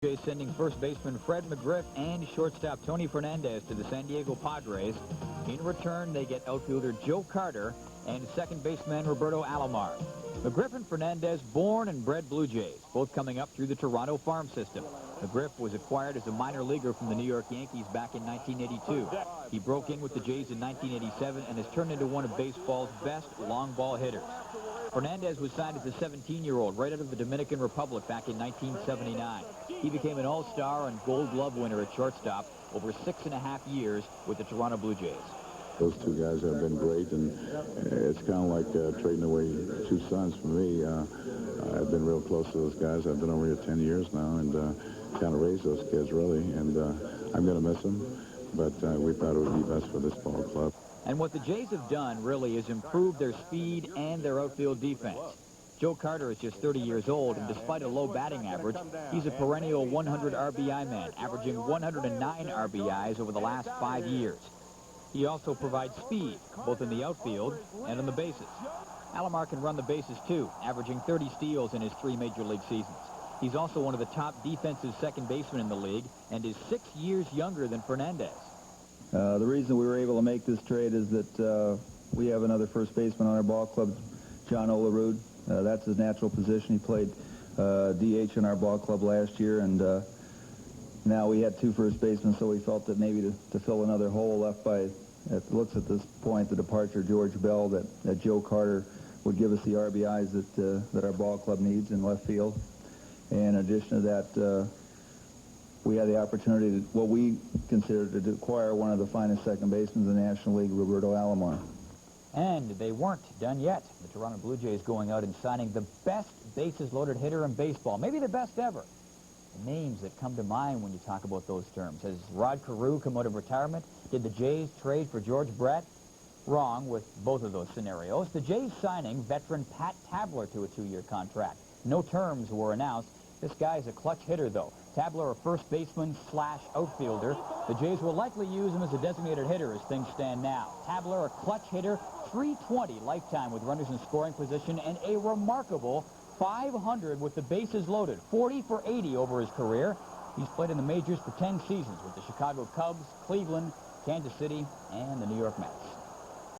Jays sending first baseman Fred McGriff and shortstop Tony Fernandez to the San Diego Padres. In return, they get outfielder Joe Carter and second baseman Roberto Alomar. McGriff and Fernandez, born and bred Blue Jays, both coming up through the Toronto farm system. McGriff was acquired as a minor leaguer from the New York Yankees back in 1982. He broke in with the Jays in 1987 and has turned into one of baseball's best long ball hitters. Fernandez was signed as a 17-year-old right out of the Dominican Republic back in 1979. He became an all-star and Gold Glove winner at shortstop over 6.5 years with the Toronto Blue Jays. Those two guys have been great, and it's kind of like trading away two sons for me. I've been real close to those guys. I've been over here 10 years now and kind of raised those kids, really, and I'm going to miss them, but we thought it would be best for this ball club. And what the Jays have done, really, is improve their speed and their outfield defense. Joe Carter is just 30 years old, and despite a low batting average, he's a perennial 100 RBI man, averaging 109 RBIs over the last 5 years. He also provides speed, both in the outfield and on the bases. Alomar can run the bases, too, averaging 30 steals in his 3 major league seasons. He's also one of the top defensive second basemen in the league and is 6 years younger than Fernandez. The reason we were able to make this trade is that we have another first baseman on our ball club, John Olerud. That's his natural position. He played DH in our ball club last year, and now we had 2 first basemen, so we felt that maybe to fill another hole left by, it looks at this point, the departure of George Bell, that Joe Carter would give us the RBIs that our ball club needs in left field. And in addition to that, we had the opportunity to, what we considered, to acquire one of the finest second basemen in the National League, Roberto Alomar. And they weren't done yet. The Toronto Blue Jays going out and signing the best bases-loaded hitter in baseball, maybe the best ever. The names that come to mind when you talk about those terms. Has Rod Carew come out of retirement? Did the Jays trade for George Brett? Wrong with both of those scenarios. The Jays signing veteran Pat Tabler to a 2-year contract. No terms were announced. This guy's a clutch hitter, though. Tabler, a first baseman / outfielder. The Jays will likely use him as a designated hitter as things stand now. Tabler, a clutch hitter, .320 lifetime with runners in scoring position, and a remarkable .500 with the bases loaded, 40 for 80 over his career. He's played in the majors for 10 seasons with the Chicago Cubs, Cleveland, Kansas City, and the New York Mets.